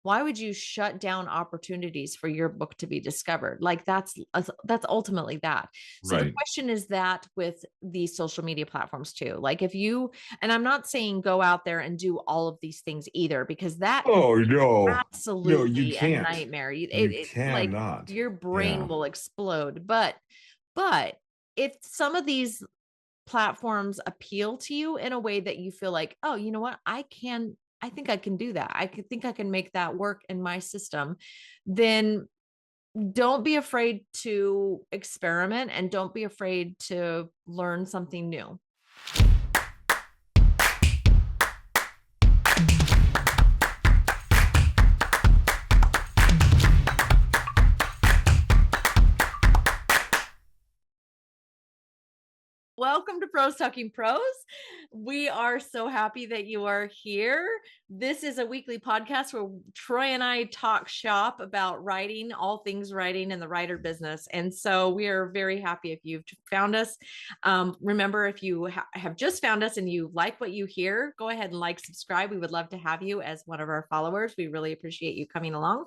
why would you shut down opportunities for your book to be discovered? Like that's ultimately that. So the Right. question is that with these social media platforms too. Like if you, and I'm not saying go out there and do all of these things either, because that can Oh, no. No, you absolutely a can't. nightmare. You It's like cannot. your brain Yeah. will explode. But if some of these platforms appeal to you in a way that you feel like, oh, you know what, I think I can do that. I could think I can make that work in my system. Then don't be afraid to experiment and don't be afraid to learn something new. Welcome to Pros Talking Pros. We are so happy that you are here. This is a weekly podcast where Troy and I talk shop about writing, all things writing, and the writer business. And so we are very happy if you've found us. Remember, if you have just found us and you like what you hear, go ahead and like, subscribe. We would love to have you as one of our followers. We really appreciate you coming along.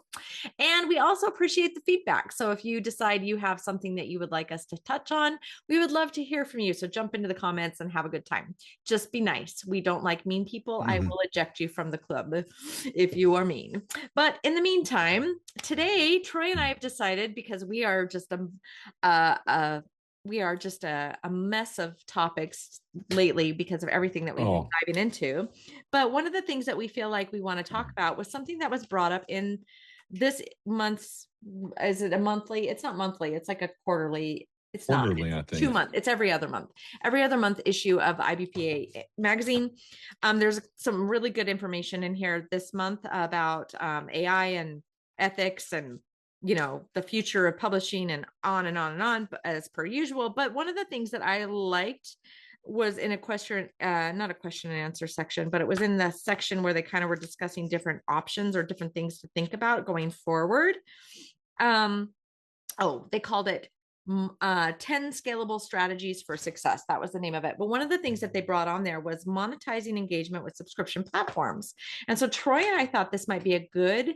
And we also appreciate the feedback. So if you decide you have something that you would like us to touch on, we would love to hear from you. So jump into the comments and have a good time. Just be nice. We don't like mean people. I will eject you from the club if you are mean. But in the meantime, today, Troy and I have decided, because we are just a mess of topics lately because of everything that we've been Oh, diving into. But one of the things that we feel like we want to talk about was something that was brought up in this month's, is it a monthly? It's not monthly. It's like a quarterly. It's not. quarterly, It's I 2 month. think. It's every other month. Every other month issue of IBPA magazine. There's some really good information in here this month about AI and ethics and the future of publishing and on and on and on, as per usual. But one of the things that I liked was in a question, not a question and answer section, but it was in the section where they kind of were discussing different options or different things to think about going forward. They called it 10 scalable strategies for success. That was the name of it. But one of the things that they brought on there was monetizing engagement with subscription platforms. And so Troy and I thought this might be a good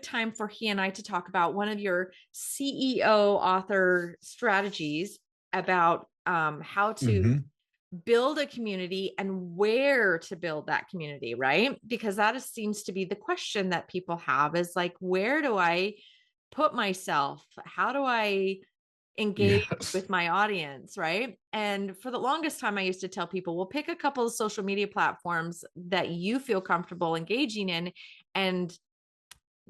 time for he and I to talk about one of your CEO author strategies about how to Hmm. build a community and where to build that community, right? Because that seems to be the question that people have, is like, where do I put myself? How do I engage Yes. with my audience, right? And for the longest time, I used to tell people, well, pick a couple of social media platforms that you feel comfortable engaging in and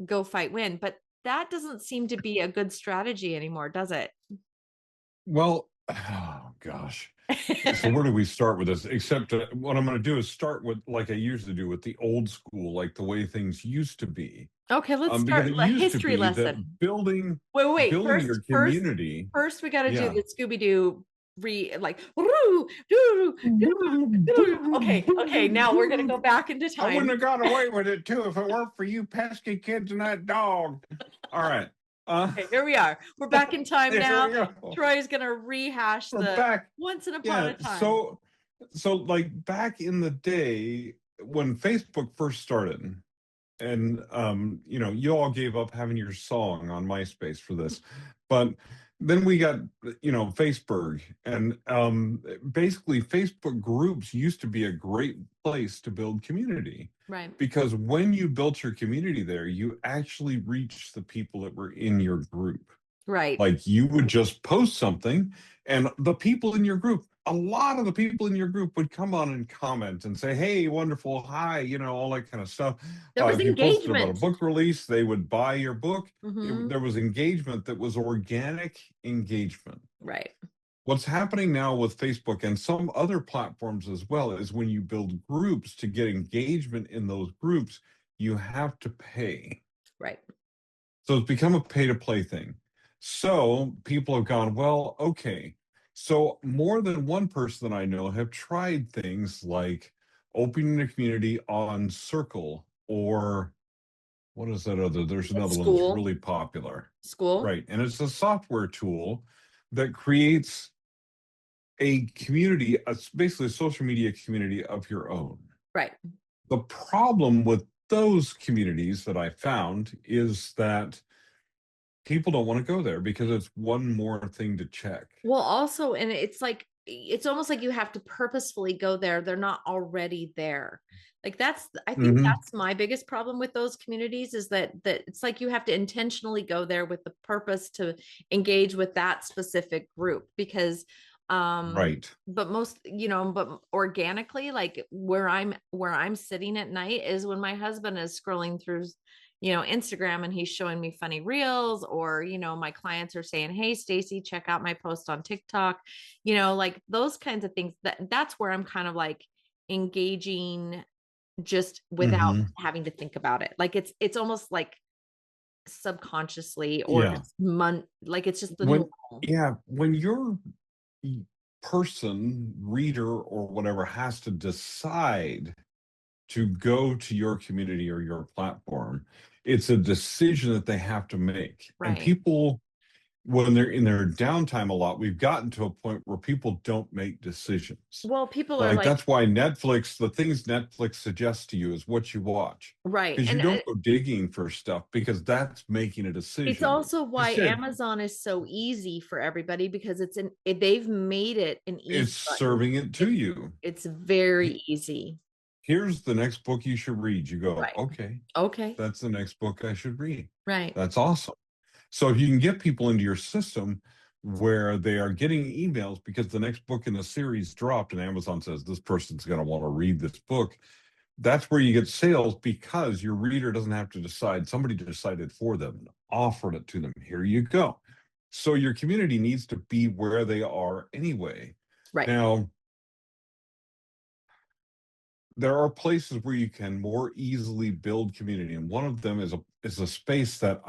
go fight win. But that doesn't seem to be a good strategy anymore, does it? Well, oh gosh. So where do we start with this? Except what I'm going to do is start with, like I usually do, with the old school, like the way things used to be. Okay, let's Because start it a used to history be that lesson. Wait. building First, your community. we got to do Yeah. the Scooby Doo like. Okay. Now we're gonna go back into I wouldn't time. have got away with it too if it weren't for you pesky kids and that dog. All right. Okay, here we are. We're back in time Here now. we go. Troy's gonna rehash We're the back. once upon Yeah. a time. So like back in the day when Facebook first started, and you all gave up having your song on MySpace for this, but then we got Facebook, and basically Facebook groups used to be a great place to build community, Right. because when you built your community there, you actually reached the people that were in your group. Right. Like you would just post something, and the people in your group, a lot of the people in your group would come on and comment and say, "Hey, wonderful, hi," all that kind of stuff. There was If you posted about a engagement. book release, they would buy your book. Hmm. There was engagement that was organic engagement. Right. What's happening now with Facebook and some other platforms as well is when you build groups, to get engagement in those groups, you have to pay. Right. So it's become a pay to play thing. So people have gone, well, okay. So more than one person that I know have tried things like opening a community on Circle, or what is that other? There's another one that's School. really popular. School. Right. And it's a software tool that creates a community, basically a social media community of your own. Right. The problem with those communities that I found is that people don't want to go there because it's one more thing to check. Well, also, and it's like it's almost like you have to purposefully go there. They're not already there. Like I think Mm-hmm. that's my biggest problem with those communities is that it's like you have to intentionally go there with the purpose to engage with that specific group because Right. but most, but organically, like where I'm sitting at night is when my husband is scrolling through Instagram and he's showing me funny reels, or my clients are saying, "Hey Stacy, check out my post on TikTok." Like those kinds of things. That's where I'm kind of like engaging just without Mm-hmm. having to think about it. Like it's almost like subconsciously, or Yeah. just like it's just the When normal. yeah, when your person, reader, or whatever has to decide to go to your community or your platform, it's a decision that they have to make. And Right. people, when they're in their downtime a lot, we've gotten to a point where people don't make decisions. Well, people are Like like, that's why Netflix, the things Netflix suggests to you is what you watch. right. Because you And don't go digging for stuff because that's making a it's decision. also why Instead, Amazon is so easy for everybody because they've made it an it's easy button. serving it to It's you. it's very easy. Here's the next book you should read. You go, Right. okay, Okay. that's the next book I should read. Right. That's awesome. So if you can get people into your system where they are getting emails because the next book in the series dropped and Amazon says this person's going to want to read this book, that's where you get sales because your reader doesn't have to decide. Somebody decided for them and offered it to them. Here you go. So your community needs to be where they are anyway. Right. Now, there are places where you can more easily build community, and one of them is a space that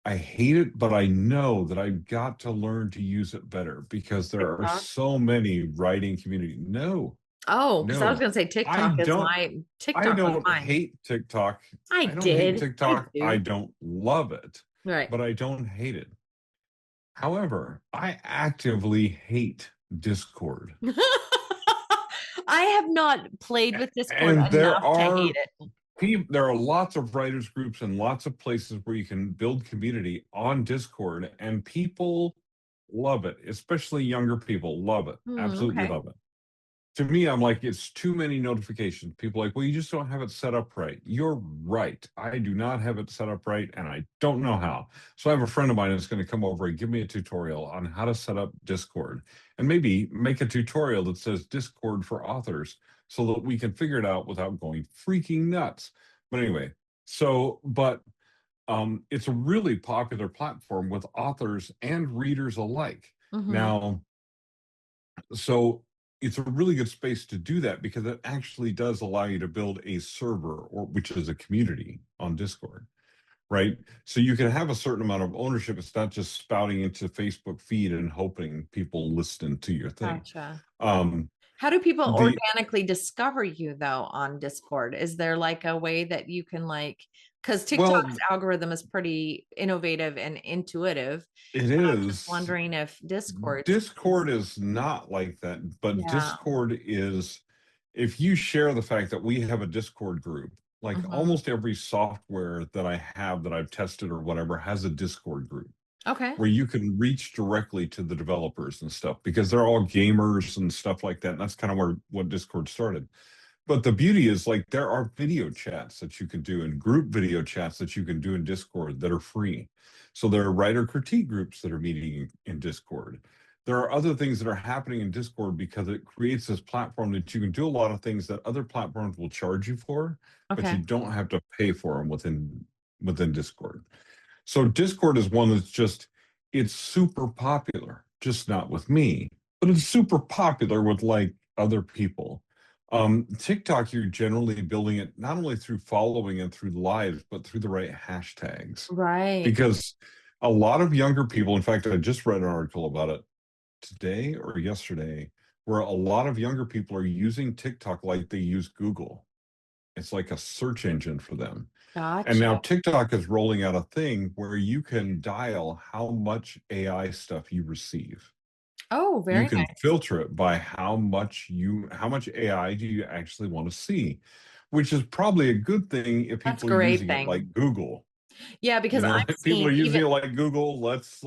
I hate it, but I know that I've got to learn to use it better because there are TikTok. so many writing community. No, Oh, because I was no, gonna say I don't. I TikTok was don't mine. hate TikTok. I I don't hate did. I TikTok. I do. don't love it, Right. but I don't hate it. However, I actively hate Discord. I have not played with Discord And there enough to hate are it. there are lots of writers groups and lots of places where you can build community on Discord, and people love it, especially younger people love it, absolutely Okay. love it. To me, I'm like, it's too many notifications. People are like, well, you just don't have it set up right. You're right. I do not have it set up right, and I don't know how. So I have a friend of mine that's going to come over and give me a tutorial on how to set up Discord, and maybe make a tutorial that says Discord for authors so that we can figure it out without going freaking nuts. But anyway, but it's a really popular platform with authors and readers alike. Hmm. Now, so it's a really good space to do that because it actually does allow you to build a server, or which is a community on Discord, right? So you can have a certain amount of ownership. It's not just spouting into Facebook feed and hoping people listen to your thing. Gotcha. Um, How do people the organically discover you though on Discord? Is there like a way that you can because TikTok's well, algorithm is pretty innovative and intuitive. it But I'm just is. wondering if Discord's, Discord is not like that, but yeah. Discord is, if you share the fact that we have a Discord group, like Hmm. almost every software that I have that I've tested or whatever has a Discord group Okay. where you can reach directly to the developers and stuff because they're all gamers and stuff like that. And that's kind of where what Discord started. But the beauty is, like, there are video chats that you can do and group video chats that you can do in Discord that are free. So there are writer critique groups that are meeting in Discord. There are other things that are happening in Discord because it creates this platform that you can do a lot of things that other platforms will charge you for, but you Okay. don't have to pay for them within Discord. So Discord is one that's just, it's super popular, just not with me, but it's super popular with like other people. TikTok, you're generally building it not only through following and through lives, but through the right hashtags. Right. Because a lot of younger people, in fact, I just read an article about it today or yesterday, where a lot of younger people are using TikTok like they use Google. It's like a search engine for them. And now Gotcha. TikTok is rolling out a thing where you can dial how much AI stuff you receive. Oh, You very can nice. filter it by how much AI do you actually want to see. which is probably a good thing if That's a people are great using it thing. like Google. Yeah, because I'm If people seeing are using even, it like Google, let's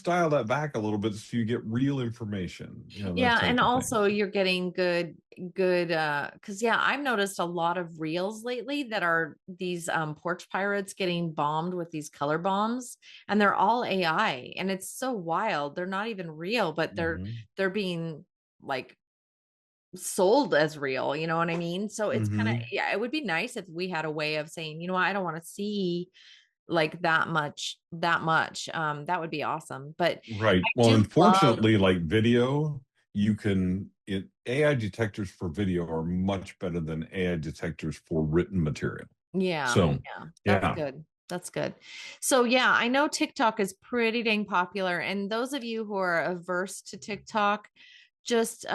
dial that back a little bit so you get real information, that yeah, and type of thing. also you're getting good because yeah, I've noticed a lot of reels lately that are these porch pirates getting bombed with these color bombs, and they're all AI, and it's so wild. They're not even real, but Hmm. they're being like sold as real, you know what I mean? So it's kind of, Hmm. yeah, it would be nice if we had a way of saying, you know what, I don't want to see like that much. That would be awesome. But Right. I Well, do love, unfortunately, like video, AI detectors for video are much better than AI detectors for written material. yeah, So, yeah, that's yeah. good. That's good. So yeah, I know TikTok is pretty dang popular. And those of you who are averse to TikTok, just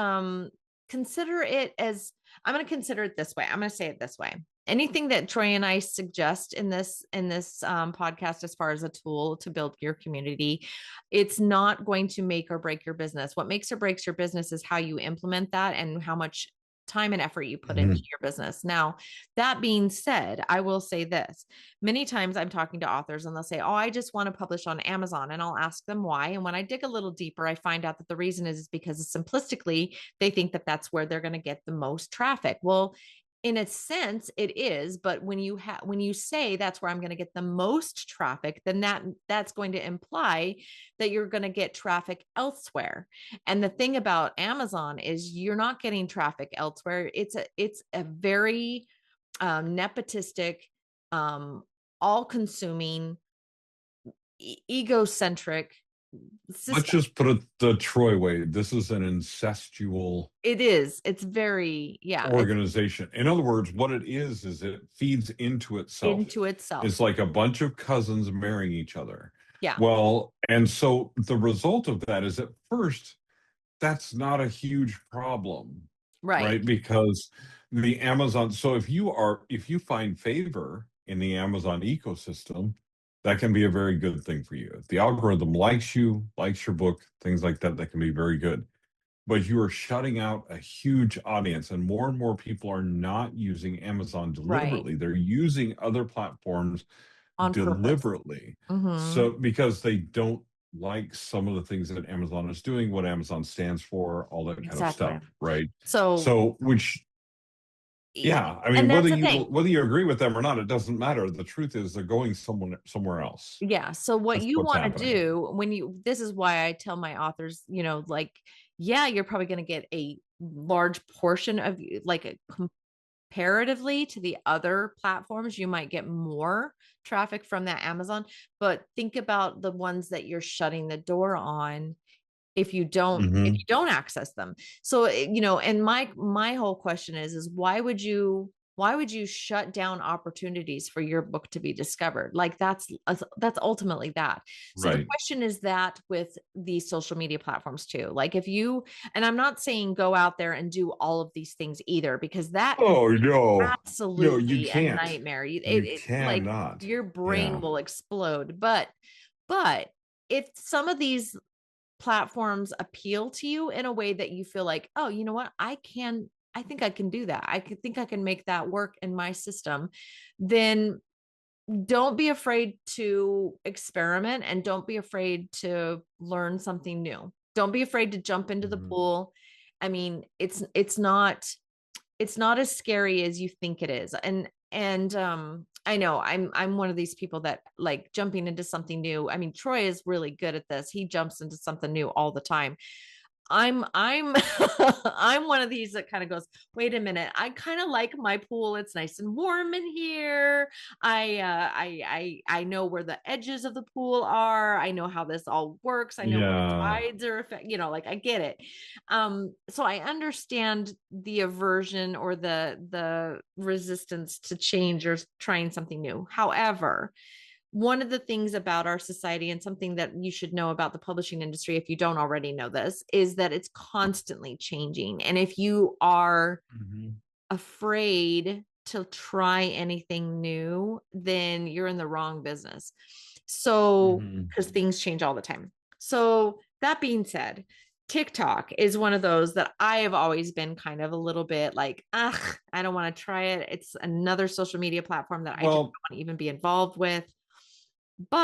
consider it as, I'm going to consider it this way. I'm going to say it this way. Anything that Troy and I suggest in this podcast as far as a tool to build your community, it's not going to make or break your business. What makes or breaks your business is how you implement that and how much time and effort you put into Mhm. your business. Now, that being said, I will say this. Many times I'm talking to authors and they'll say, "Oh, I just want to publish on Amazon." And I'll ask them why. And when I dig a little deeper, I find out that the reason is because simplistically, they think that that's where they're going to get the most traffic. Well, in a sense it is, but when you say that's where I'm going to get the most traffic, then that's going to imply that you're going to get traffic elsewhere. And the thing about Amazon is you're not getting traffic elsewhere. It's a very nepotistic, all consuming, egocentric Let's system. just put it the Troy way. This is an incestual It is. It's very, yeah, it's organization. In other words, what it is it feeds into itself. into itself. It's like a bunch of cousins marrying each other. Yeah, Well, and so the result of that is at first, that's not a huge problem, right, right? Because the Amazon, so if you find favor in the Amazon ecosystem, that can be a very good thing for you. If the algorithm likes you, likes your book, things like that, that can be very good. But you are shutting out a huge audience, and more people are not using Amazon right. deliberately. They're using other platforms On purpose. deliberately. Mm-hmm. So because they don't like some of the things that Amazon is doing, what Amazon stands for, all that kind of Exactly. stuff, right? So, So which yeah, I mean and that's the thing. whether you agree with them or not, it doesn't matter. The truth is they're going somewhere else. Yeah. So what That's you what's want to happening. do when you, this is why I tell my authors, like, yeah, you're probably going to get a large portion of like a comparatively to the other platforms, you might get more traffic from that Amazon, but think about the ones that you're shutting the door on if you Hmm. don't access them. So and my whole question is why would you shut down opportunities for your book to be discovered? Like that's ultimately that. So the Right. question is that with these social media platforms too, like if you, and I'm not saying go out there and do all of these things either, because that is Oh no. No, you absolutely a can't. nightmare. You It's like cannot. your brain Yeah. will explode. But if some of these platforms appeal to you in a way that you feel like, oh, you know what, I think I can do that. I could think I can make that work in my system. Then don't be afraid to experiment and don't be afraid to learn something new. Don't be afraid to jump into the Mhm. pool. I mean, it's not as scary as you think it is. And I know I'm one of these people that like jumping into something new. I mean, Troy is really good at this. He jumps into something new all the time. I'm I'm one of these that kind of goes, wait a minute, I kind of like my pool. It's nice and warm in here. I know where the edges of the pool are. I know how this all works. I know where the Yeah. tides are like I get it. So I understand the aversion or the resistance to change or trying something new. However, one of the things about our society and something that you should know about the publishing industry, if you don't already know this, is that it's constantly changing. And if you are Mhm. afraid to try anything new, then you're in the wrong business. So, Mhm. because things change all the time. So, that being said, TikTok is one of those that I have always been kind of a little bit like, ugh, I don't want to try it. It's another social media platform that I just Well, don't want to even be involved with.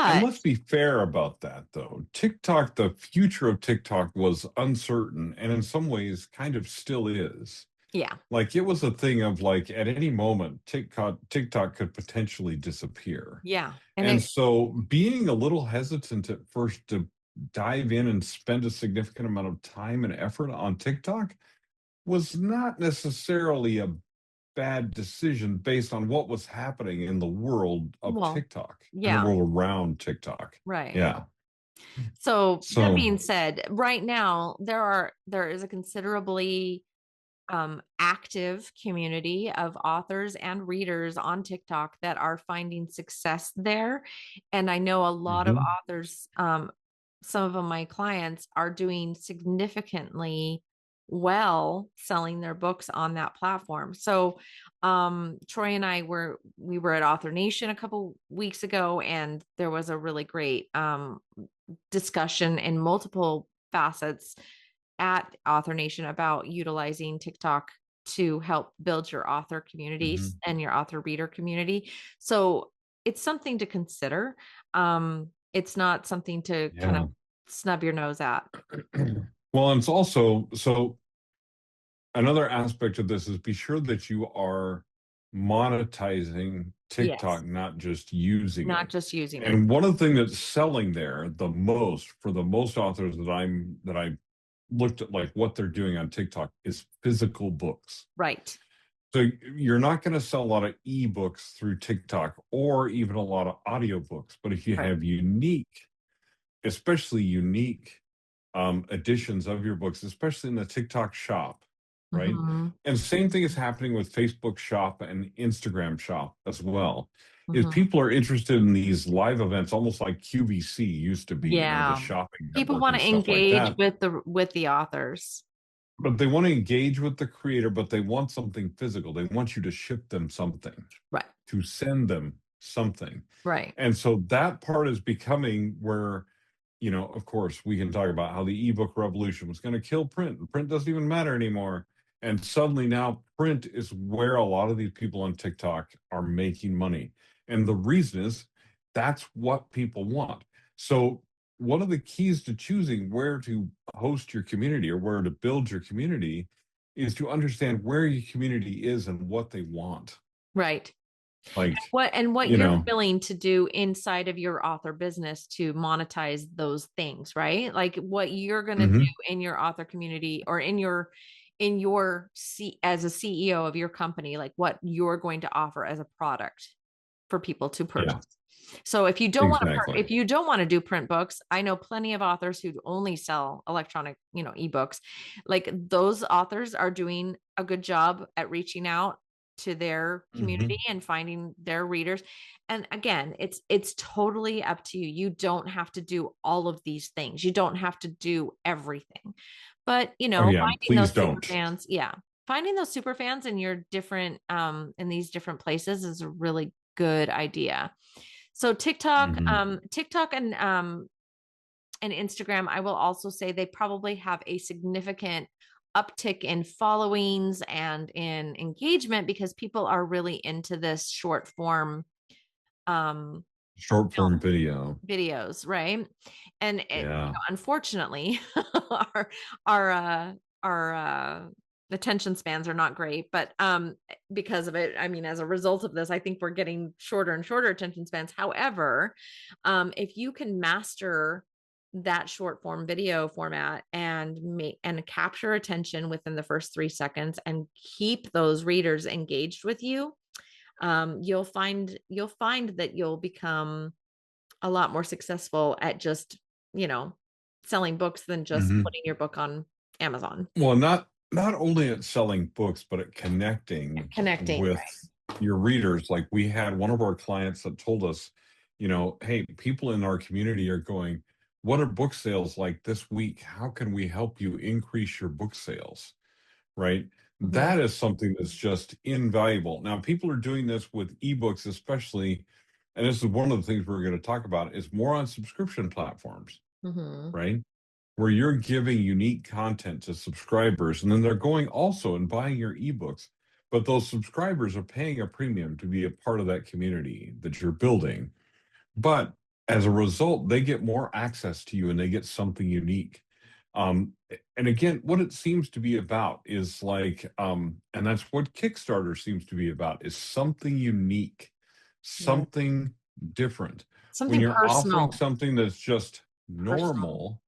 and But let's be fair about that, though. TikTok, the future of TikTok was uncertain, and in some ways, kind of still is. yeah, Like it was a thing of like at any moment, TikTok could potentially disappear. yeah. And And it, so being a little hesitant at first to dive in and spend a significant amount of time and effort on TikTok was not necessarily a bad decision based on what was happening in the world of well, TikTok and the yeah, world around TikTok. right. Yeah. So that So, being said, right now there is a considerably active community of authors and readers on TikTok that are finding success there. And I know a lot of mhm, authors, some of them, my clients, are doing significantly well selling their books on that platform. So Troy and we were at Author Nation a couple weeks ago, and there was a really great discussion in multiple facets at Author Nation about utilizing TikTok to help build your author communities mhm. and your author reader community. So it's something to consider. It's not something to kind of Yeah. snub your nose at. Well, and it's also so another aspect of this is be sure that you are monetizing Yes, TikTok, not just using not it. just using it. And one of the things that's selling there the most for the most authors that I looked at like what they're doing on TikTok is physical books. Right. So you're not going to sell a lot of ebooks through TikTok or even a lot of audiobooks, but if you Right. have unique, especially unique editions of your books, especially in the TikTok shop, right? Hmm. And same thing is happening with Facebook shop and Instagram shop as well. Is Hmm. people are interested in these live events, almost like QVC used to be, the Yeah. shopping People network want and to stuff like engage that. with the authors. But they want to engage with the creator, but they want something physical. They want you to ship them something, Right. to send them something. Right. And so that part is becoming where, of course, we can talk about how the ebook revolution was going to kill print. Print doesn't even matter anymore. And suddenly now print is where a lot of these people on TikTok are making money. And the reason is that's what people want. So one of the keys to choosing where to host your community or where to build your community is to understand where your community is and what they want. Right. Like, What you you're know, willing to do inside of your author business to monetize those things, right? Like what you're going to do mhm, in your author community or as a CEO of your company, like what you're going to offer as a product for people to purchase. yeah, So exactly. if you don't want to do print books, I know plenty of authors who only sell electronic, ebooks. Like those authors are doing a good job at reaching out to their community Mhm. and finding their readers. And again, it's totally up to you. You don't have to do all of these things. You don't have to do everything. But, Oh yeah, finding please those super don't. fans, yeah. Finding those super fans in your different in these different places is a really good idea. So Mhm. TikTok and Instagram, I will also say they probably have a significant uptick in followings and in engagement because people are really into this short form um Short form video. videos, right? And Yeah. unfortunately, our our uh, our attention spans are not great, but because of it, I mean, as a result of this, I think we're getting shorter and shorter attention spans. However, if you can master that short form video format and make and capture attention within the first 3 seconds and keep those readers engaged with you, you'll find that you'll become a lot more successful at just, you know, selling books than just Mhm. putting your book on Amazon. Well, not only at selling books, but at connecting Connecting. with your readers. Like we had one of our clients that told us, hey, people in our community are going, what are book sales like this week? How can we help you increase your book sales? Right? Mhm. That is something that's just invaluable. Now, people are doing this with ebooks, especially, and this is one of the things we're going to talk about, is more on subscription platforms, Mhm. right? where you're giving unique content to subscribers, and then they're going also and buying your ebooks. But those subscribers are paying a premium to be a part of that community that you're building. But as a result, they get more access to you and they get something unique. Um, and again, what it seems to be about is like, and that's what Kickstarter seems to be about, is something unique, Right. something different. When Something you're offering personal. something that's just Personal. normal,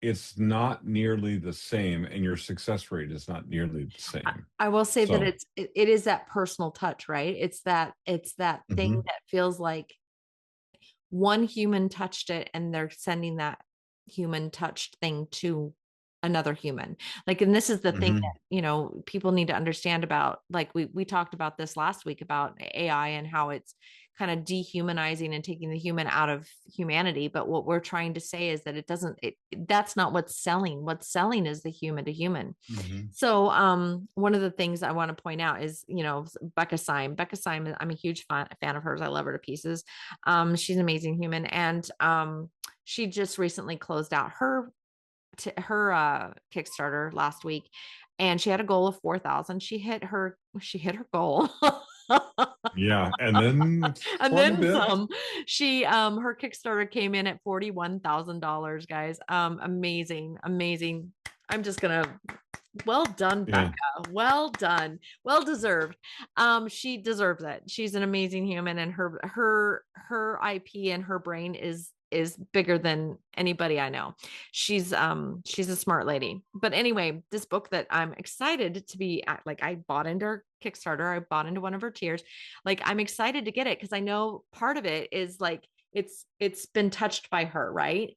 it's not nearly the same, and your success rate is not nearly the same. I will say that So, it is that personal touch, right? It's that thing mhm, that feels like one human touched it and they're sending that human touched thing to another human. Like, and this is the thing mhm, that, people need to understand about, like we talked about this last week about AI and how it's kind of dehumanizing and taking the human out of humanity. But what we're trying to say is that that's not what's selling. What's selling is the human to human. mhm. So one of the things I want to point out is, Becca Syme. Becca Syme, I'm a huge fan of hers. I love her to pieces. She's an amazing human. And she just recently closed out her Kickstarter last week, and she had a goal of 4,000. She hit her goal. Yeah, and then And quite a then bit. some. Her Kickstarter came in at $41,000, guys. Amazing, amazing. I'm just gonna Well done, Becca. Yeah. Well done. Well deserved. She deserves it. She's an amazing human, and her IP and her brain is bigger than anybody I know. She's a smart lady. But anyway, this book that I'm excited to be at, like, I bought into her Kickstarter, I bought into one of her tiers. Like, I'm excited to get it because I know part of it is like it's been touched by her, right?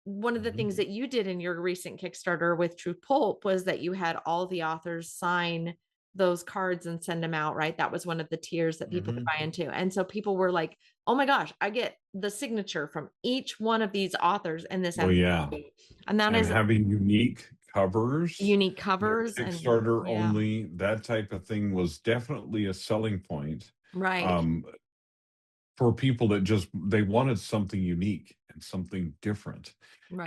One of the Mhm, things that you did in your recent Kickstarter with True Pulp was that you had all the authors sign those cards and send them out, right? That was one of the tiers that people could mhm. buy into. And so people were like, oh my gosh, I get the signature from each one of these authors in this Well, yeah. anthology. And that And is having unique covers unique that are covers. And Kickstarter yeah, only, that type of thing was definitely a selling point. right, Um, for people that just they wanted something unique and something different.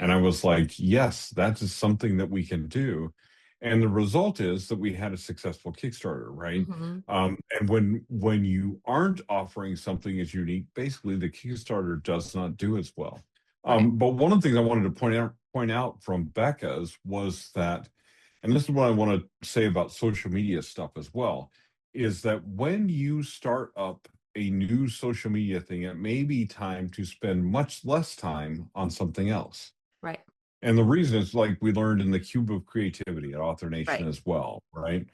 And I right. was like, yes, that is something that we can do. And the result is that we had a successful Kickstarter, right? Hmm. And when you aren't offering something as unique, basically the Kickstarter does not do as well. Right, But one of the things I wanted to point out from Becca's was that, and this is what I want to say about social media stuff as well, is that when you start up a new social media thing, it may be time to spend much less time on something else. right, And the reason is like we learned in the Cube of Creativity at Author Nation right. as well, right?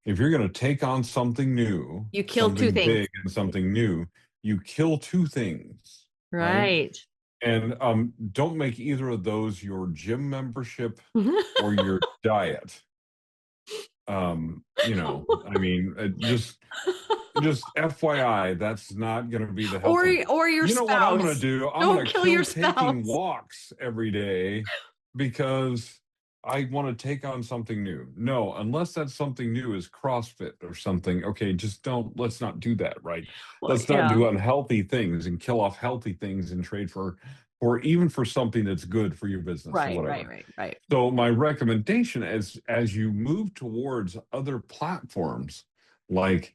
If you're going to take on something new, You killed two something things. big and something new, you kill two things, right? Right. And don't make either of those your gym membership or your diet. I mean, just FYI, that's not going to be the or helpful. or your You know what I'm going to spouse. do? I'm Don't going to kill your kill taking spouse. walks every day because I want to take on something new. No, unless that something new is CrossFit or something. Okay, just don't, let's not do that, right? Well, Let's not yeah. do unhealthy things and kill off healthy things and trade for even for something that's good for your business or Right, right, whatever. right, right. So my recommendation is as you move towards other platforms, like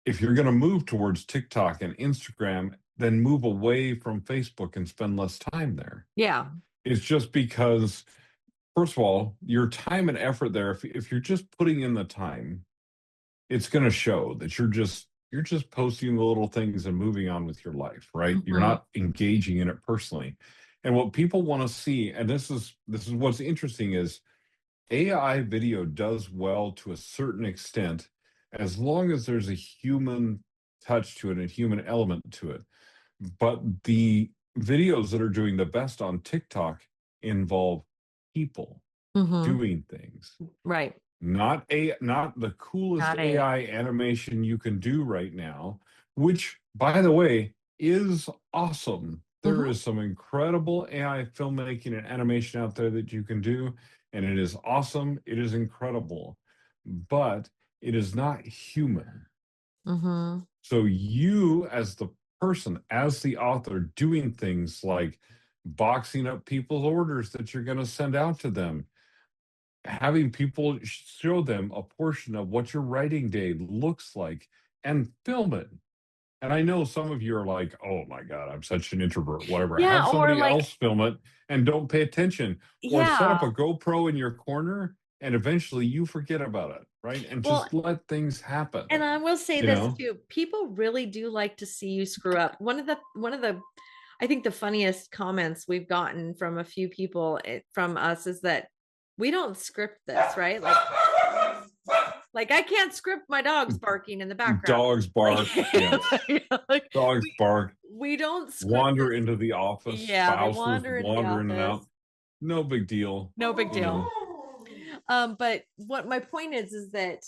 if you're going to move towards TikTok and Instagram, then move away from Facebook and spend less time there. Yeah. It's just because, first of all, your time and effort there, if you're just putting in the time, it's going to show that you're just posting the little things and moving on with your life, right? You're Hmm. not engaging in it personally. And what people want to see, and this is what's interesting is AI video does well to a certain extent as long as there's a human touch to it, a human element to it. But the videos that are doing the best on TikTok involve people Hmm. doing things, Right. not the coolest Not a. AI animation you can do right now, which by the way is awesome. There Hmm. is some incredible AI filmmaking and animation out there that you can do, and it is awesome. It is incredible, but it is not human. Hmm. So you as the person, as the author doing things like boxing up people's orders that you're going to send out to them, having people show them a portion of what your writing day looks like and film it. And I know some of you are like, oh my God, I'm such an introvert, whatever. Yeah, Have or somebody like, else film it and don't pay attention. Or set yeah. up a GoPro in your corner and eventually you forget about it, right? And Well, just let things happen. and I will say You this know? too. People really do like to see you screw up. One of the I think the funniest comments we've gotten from a few people from us is that we don't script this, right? Like I can't script my dogs barking in the background. Dogs bark. Yes. Like, Dogs bark. we don't script Wander this. into the office. Yeah, they Spouses wander into the wander in and out. office. No big deal. No big You deal. know. But what my point is that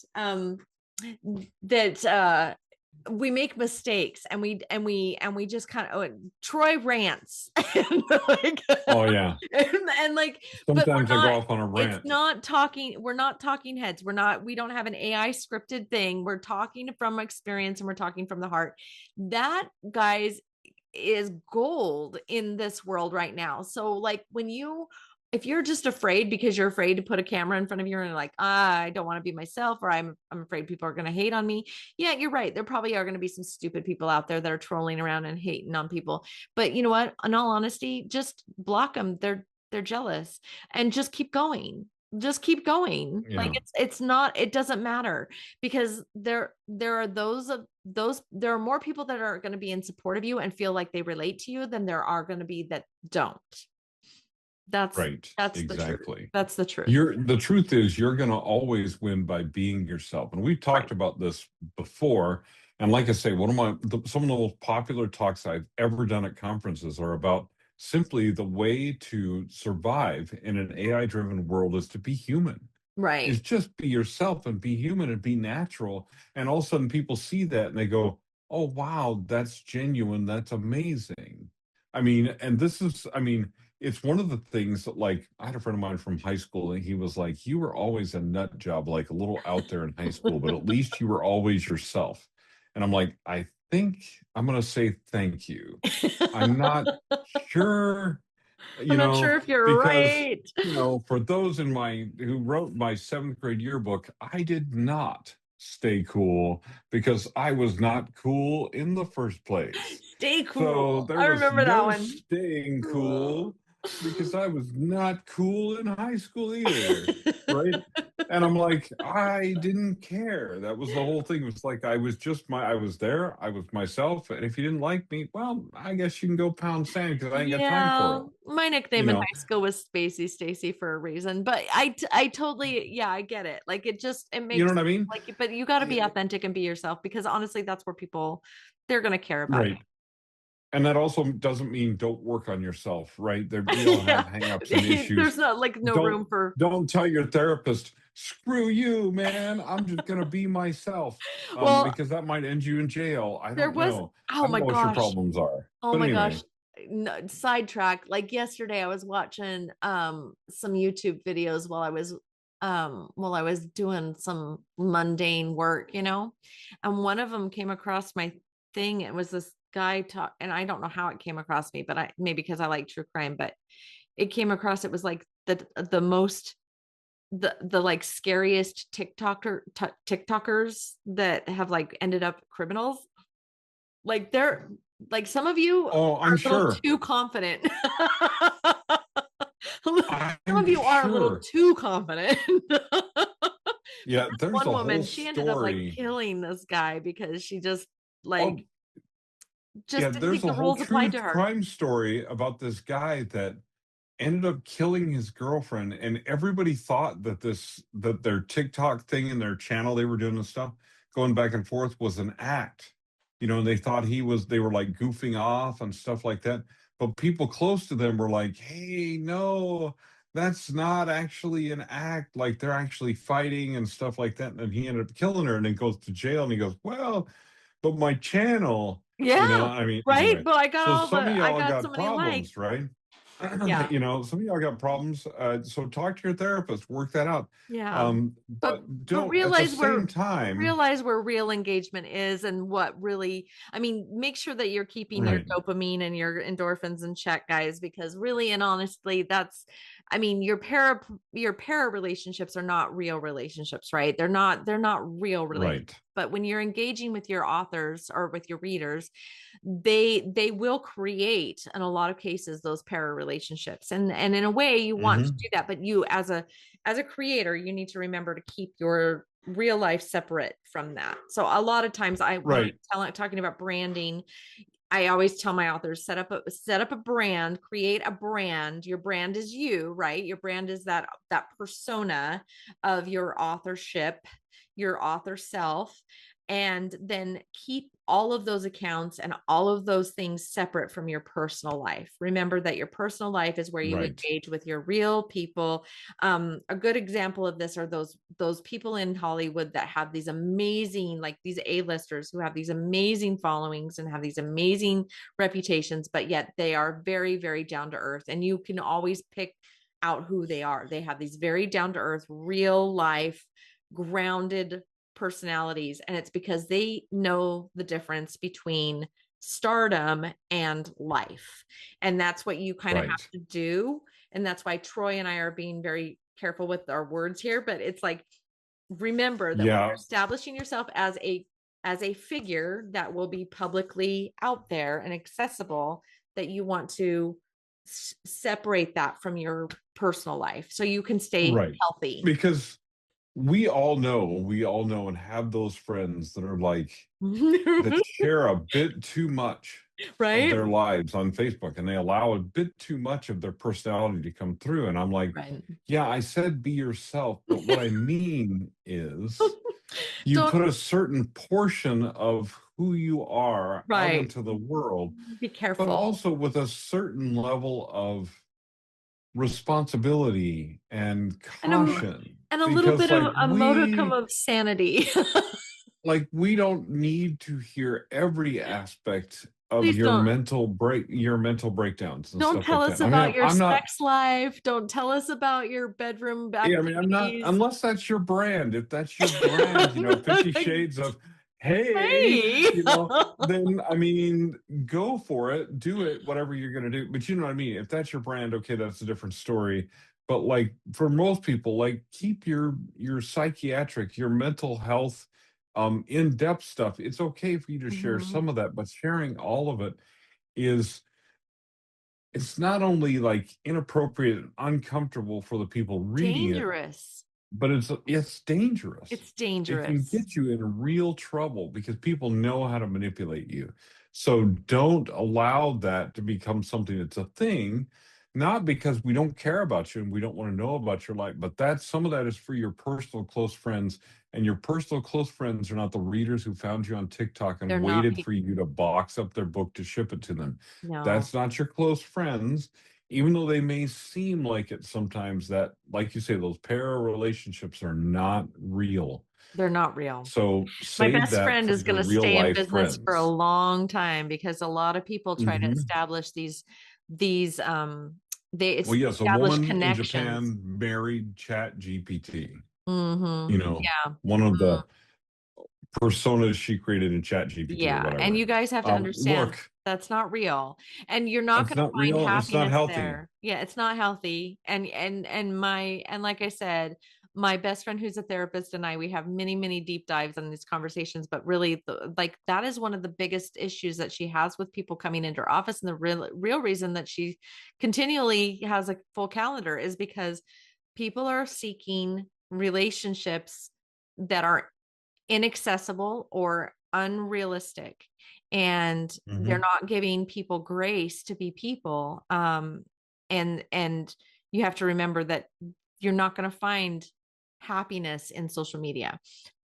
that we make mistakes and we just kind of Troy rants and like, Oh yeah. and like Sometimes but I go off on a rant. it's not we're not talking heads, we don't have an AI scripted thing, we're talking from experience and we're talking from the heart. That, guys, is gold in this world right now. So like if you're just afraid because you're afraid to put a camera in front of you and you're like, I don't want to be myself, or I'm afraid people are going to hate on me. Yeah, you're right. There probably are going to be some stupid people out there that are trolling around and hating on people. But you know what? In all honesty, just block them. They're jealous, and just keep going. Just keep going. Yeah. Like it doesn't matter, because there are there are more people that are going to be in support of you and feel like they relate to you than there are going to be that don't. That's right. That's exactly. the truth. That's the truth. The truth is you're going to always win by being yourself. And we've talked about this before. And like I say, some of the most popular talks I've ever done at conferences are about simply the way to survive in an AI-driven world is to be human. Right. Is just be yourself and be human and be natural. And all of a sudden people see that and they go, oh, wow, that's genuine. That's amazing. I mean, and it's one of the things that, like, I had a friend of mine from high school and he was like, you were always a nut job, like a little out there in high school, but at least you were always yourself. And I'm like, I think I'm going to say thank you. I'm not sure. I'm not sure if you're right. For those who wrote my 7th grade yearbook, I did not stay cool because I was not cool in the first place. Stay cool. So I remember that one. Staying cool because I was not cool in high school either, right? And I'm like, I didn't care. That was the whole thing. It was like I was there. I was myself. And if you didn't like me, well, I guess you can go pound sand because I ain't got time for it. My nickname in high school was Spacey Stacy for a reason. But I totally, I get it. Like it makes, you know what I mean? Like, but you got to be authentic and be yourself, because honestly, that's where they're going to care about. Right. And that also doesn't mean don't work on yourself, right? We all have hang-ups and issues. There's no room for... Don't tell your therapist, screw you, man. I'm just going to be myself. Because that might end you in jail. I don't know. Oh my gosh. What your problems are. Oh my gosh. No, sidetrack. Like yesterday I was watching some YouTube videos while I was doing some mundane work, and one of them came across my thing. It was this guy talk, and I don't know how it came across me, but maybe because I like true crime, but it came across, it was like the most like scariest TikTokers that have like ended up criminals. Like they're like, some of you are a little too confident. Some of you are a little too confident. Yeah, there's one woman, she ended up like killing this guy because she just like didn't think the rules applied to her. Crime story about this guy that ended up killing his girlfriend, and everybody thought that their TikTok thing and their channel they were doing and stuff, going back and forth, was an act. And they thought they were like goofing off and stuff like that. But people close to them were like, hey, no, that's not actually an act. Like they're actually fighting and stuff like that. And he ended up killing her and then goes to jail. And he goes, well, but my channel. Yeah. Right. Anyway. But I got some of y'all I got so many problems, likes. Right? Yeah. You know, some of y'all got problems. So talk to your therapist, work that out. Yeah. But But don't at the same time, realize where real engagement is and what really, I mean, make sure that you're keeping your right. dopamine and your endorphins in check, guys, because really and honestly, that's, I mean, your para relationships are not real relationships, right? They're not real relationships. Right. But when you're engaging with your authors or with your readers, they will create in a lot of cases those para relationships. And in a way you want to Hmm. do that, but you as a creator, you need to remember to keep your real life separate from that. So a lot of times when Right. I'm talking about branding, I always tell my authors, set up a brand, create a brand. Your brand is you, right? Your brand is that persona of your authorship, your author self, and then keep all of those accounts and all of those things separate from your personal life. Remember that your personal life is where you Right. engage with your real people. A good example of this are those people in Hollywood that have these amazing, like these A-listers who have these amazing followings and have these amazing reputations, but yet they are very, very down to earth. And you can always pick out who they are. They have these very down to earth, real life, grounded personalities. And it's because they know the difference between stardom and life. And that's what you kind of have Right. to do. And that's why Troy and I are being very careful with our words here. But it's like, remember that when you're Yeah. establishing yourself as a figure that will be publicly out there and accessible, that you want to separate that from your personal life so you can stay Right. healthy. Because we all know and have those friends that are like, that share a bit too much of Right? their lives on Facebook, and they allow a bit too much of their personality to come through. And I'm like, Right. yeah, I said be yourself, but what I mean is you Don't, put a certain portion of who you are out right. into the world, Be but careful. also with a certain level of responsibility and And a caution. and a little Because bit of a modicum of sanity. we don't need to hear every aspect of Please your mental breakdowns and don't stuff tell like us that. I mean, about your I'm not. sex life. Don't tell us about your bedroom Yeah, I mean, I'm not, activities. unless that's your brand. If that's your brand, 50 shades of hey, Hey. then I mean, go for it, do it, whatever you're going to do. But you know what I mean? If that's your brand, okay, that's a different story. But like for most people, like keep your psychiatric, your mental health, in-depth stuff. It's okay for you to share Mhm. some of that, but sharing all of it is, it's not only like inappropriate and uncomfortable for the people reading it, Dangerous. but it's dangerous. It's It can dangerous. get you in real trouble because people know how to manipulate you. So don't allow that to become something that's a thing, not because we don't care about you and we don't want to know about your life, but that some of that is for your personal close friends. And your personal close friends are not the readers who found you on TikTok They're and not waited for people. you to box up their book to ship it to them. No, That's not your close friends, even though they may seem like it sometimes. That, like you say, those para relationships are not real. they're not real. So My save best that friend for is your going to real stay in life business for a friends. long time because a lot of people try to Hmm. establish these they Well, yes, a establish woman in connections. Japan married Chat GPT. Yeah. One of Mm, the personas she created in Chat GPT or yeah. And whatever. you guys have to understand Look, that's not real. And you're not it's going to not find real and it's not happiness healthy. there. Yeah, it's not healthy. And like I said, my best friend who's a therapist and I, we have many, many deep dives on these conversations, but really like that is one of the biggest issues that she has with people coming into her office. And the real reason that she continually has a full calendar is because people are seeking relationships that are inaccessible or unrealistic, and they're Hmm. not giving people grace to be people. And you have to remember that you're not going to find happiness in social media,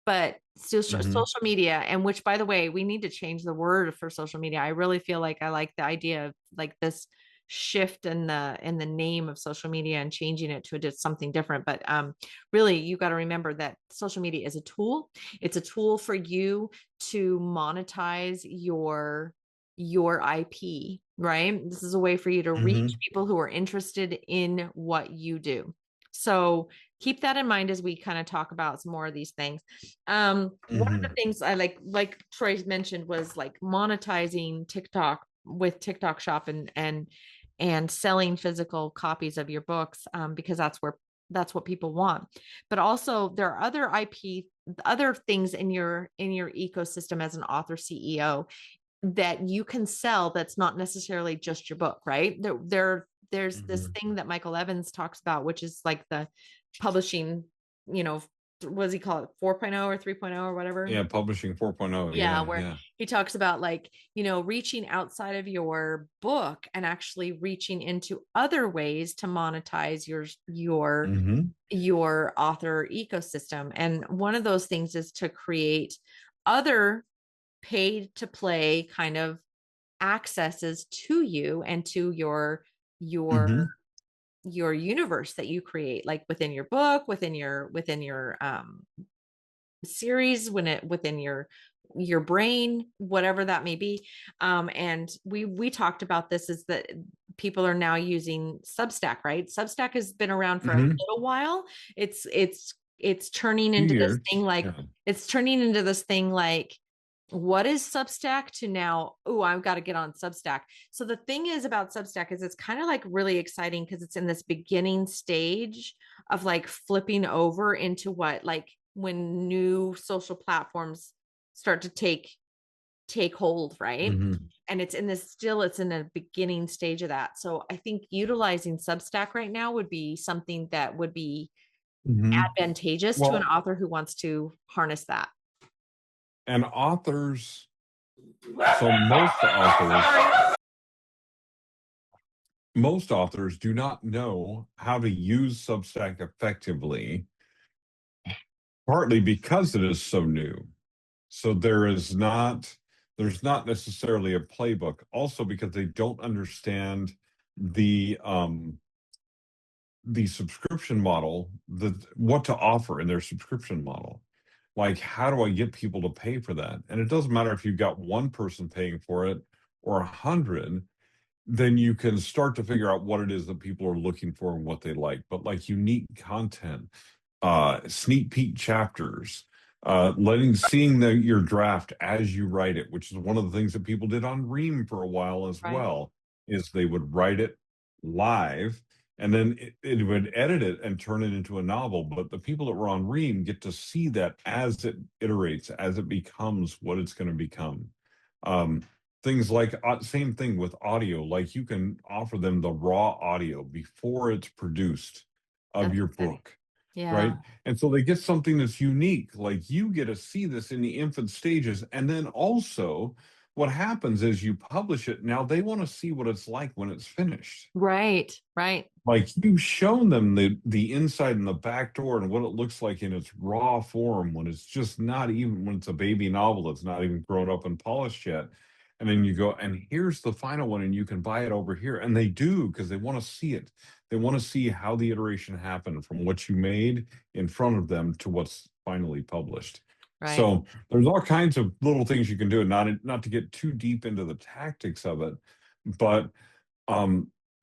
but Hmm. social media, and which, by the way, we need to change the word for social media. I really feel like I like the idea of like this shift in the name of social media and changing it to just something different. But really, you got to remember that social media is a tool. It's a tool for you to monetize your IP, right? This is a way for you to reach people who are interested in what you do. So keep that in mind as we kind of talk about some more of these things. One of the things I like Troy mentioned, was like monetizing TikTok with TikTok Shop and selling physical copies of your books, because that's what people want. But also there are other IP, other things in your ecosystem as an author CEO that you can sell, that's not necessarily just your book, right? There's this thing that Michael Evans talks about, which is like the publishing, what does he call it, 4.0 or 3.0 or whatever? Yeah, publishing 4.0. Yeah, where he talks about, like, reaching outside of your book and actually reaching into other ways to monetize your author ecosystem. And one of those things is to create other paid to play kind of accesses to you and to your universe that you create, like within your book, within your series, within your brain, whatever that may be. And we talked about this, is that people are now using Substack, right? Substack has been around for a little while. It's turning into this thing, like it's turning into this thing like, what is Substack to now, oh, I've got to get on Substack. So the thing is about Substack is it's kind of like really exciting, because it's in this beginning stage of like flipping over into what, like when new social platforms start to take hold, right? And it's in a beginning stage of that. So I think utilizing Substack right now would be something that would be advantageous to an author who wants to harness that. And authors, most authors do not know how to use Substack effectively, partly because it is so new. So there's not necessarily a playbook. Also because they don't understand the subscription model, what to offer in their subscription model. Like, how do I get people to pay for that? And it doesn't matter if you've got one person paying for it or 100, then you can start to figure out what it is that people are looking for and what they like. But like unique content, sneak peek chapters, seeing your draft as you write it, which is one of the things that people did on Ream for a while as well, is they would write it live and then it would edit it and turn it into a novel. But the people that were on Ream get to see that as it iterates, as it becomes what it's going to become. Things like, same thing with audio, like you can offer them the raw audio before it's produced of your book. Yeah. Right. And so they get something that's unique. Like you get to see this in the infant stages. And then also what happens is you publish it. Now they want to see what it's like when it's finished. Right. Like you've shown them the inside and the back door and what it looks like in its raw form, when it's just not even, when it's a baby novel, it's not even grown up and polished yet. And then you go, and here's the final one, and you can buy it over here. And they do, because they want to see it. They want to see how the iteration happened from what you made in front of them to what's finally published. Right. So there's all kinds of little things you can do, and not to get too deep into the tactics of it, but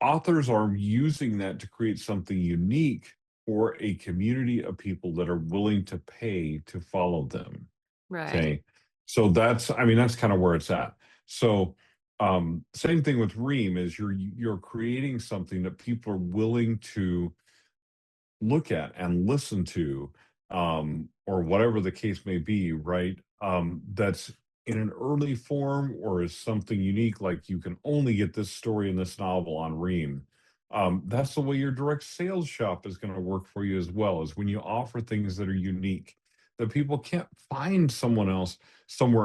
authors are using that to create something unique for a community of people that are willing to pay to follow them. Right. Okay. So that's kind of where it's at. So same thing with Ream, is you're creating something that people are willing to look at and listen to, or whatever the case may be, right? That's in an early form or is something unique, like you can only get this story in this novel on Ream. That's the way your direct sales shop is going to work for you as well, is when you offer things that are unique, that people can't find somewhere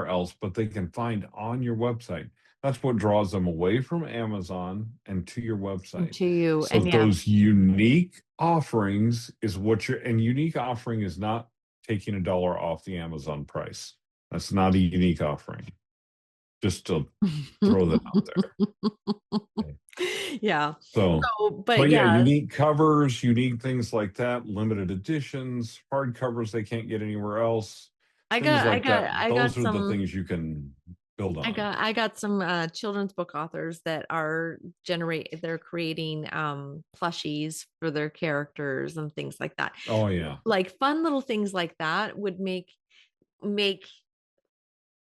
else, but they can find on your website. That's what draws them away from Amazon and to your website. To you. So those unique offerings is and unique offering is not taking $1 off the Amazon price. That's not a unique offering. Just to throw that out there. Okay. Yeah. But yeah, unique covers, unique things like that, limited editions, hard covers they can't get anywhere else. Those are the things you can build on. I got some children's book authors that are they're creating plushies for their characters and things like that. Oh yeah. Like fun little things like that would make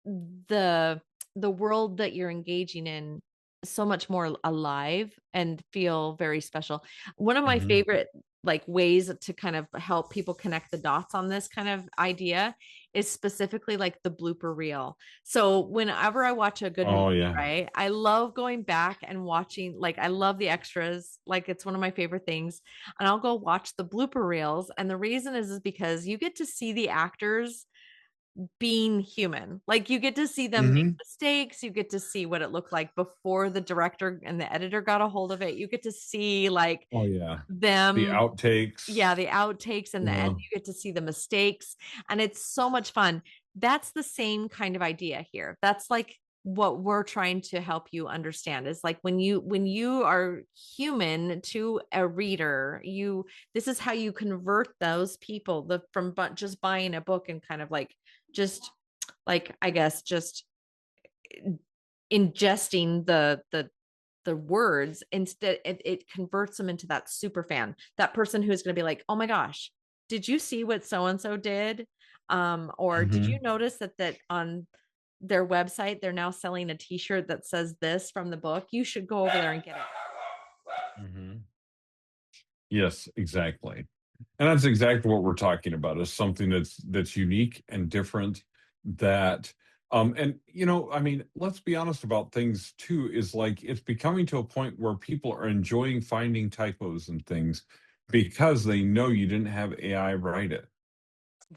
the world that you're engaging in so much more alive and feel very special. One of my Mm-hmm. favorite like ways to kind of help people connect the dots on this kind of idea is specifically like the blooper reel. So whenever I watch a good Oh movie, yeah. right, I love going back and watching, like I love the extras, like it's one of my favorite things, and I'll go watch the blooper reels. And the reason is because you get to see the actors being human. Like you get to see them make Mm-hmm. mistakes. You get to see what it looked like before the director and the editor got a hold of it. You get to see like Oh yeah. The them, outtakes. yeah, the outtakes and the end. Yeah. You get to see the mistakes, and it's so much fun. That's the same kind of idea here. That's like what we're trying to help you understand is like when you are human to a reader, this is how you convert those people from just buying a book and kind of like just like I guess just ingesting the words. Instead it converts them into that super fan, that person who's going to be like, oh my gosh, did you see what so and so did, or did you Mm-hmm. notice that on their website they're now selling a t-shirt that says this from the book? You should go over there and get it. Mm-hmm. Yes, exactly. And that's exactly what we're talking about, is something that's unique and different. That and I mean, let's be honest about things too, is like it's becoming to a point where people are enjoying finding typos and things because they know you didn't have AI write it,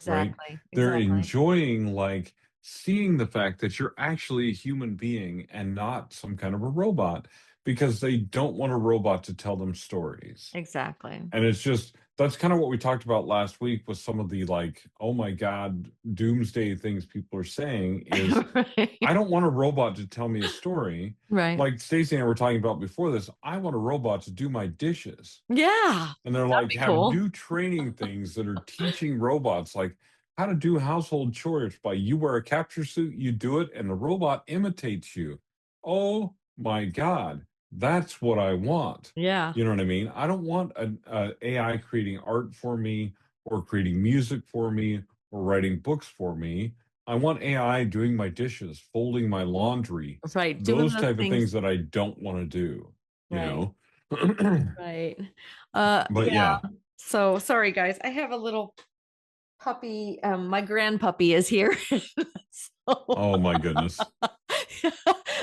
right? Exactly, They're exactly. enjoying like seeing the fact that you're actually a human being and not some kind of a robot, because they don't want a robot to tell them stories. Exactly. And it's just, that's kind of what we talked about last week with some of the like, oh my God, doomsday things people are saying is, I Right. don't want a robot to tell me a story. Right. Like Stacey and I were talking about before this, I want a robot to do my dishes. Yeah, And they're that'd like, be have cool. new training things that are teaching robots like how to do household chores by you wear a capture suit, you do it, and the robot imitates you. Oh my God, that's what I want. Yeah. You know what I mean? I don't want an AI creating art for me or creating music for me or writing books for me. I want AI doing my dishes, folding my laundry, Right, doing those those type of things. things that I don't want to do, you Right. know? Right. But Yeah. yeah. So sorry guys, I have a little puppy. My grandpuppy is here. So, Oh my goodness.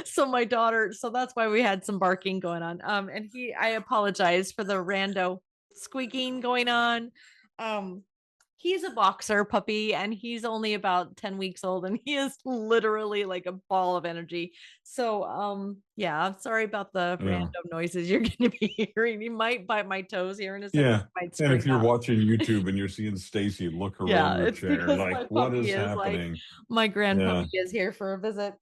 so my daughter, so that's why we had some barking going on. And I apologize for the rando squeaking going on. Um, he's a boxer puppy and he's only about 10 weeks old and he is literally like a ball of energy. So yeah, I'm sorry about the Yeah. random noises you're going to be hearing. He might bite my toes here in a second. Yeah. He might And scream if you're out. watching YouTube and you're seeing Stacy look around Yeah, her it's chair, because like, my what puppy is is like happening? my grandpuppy Yeah. is here for a visit.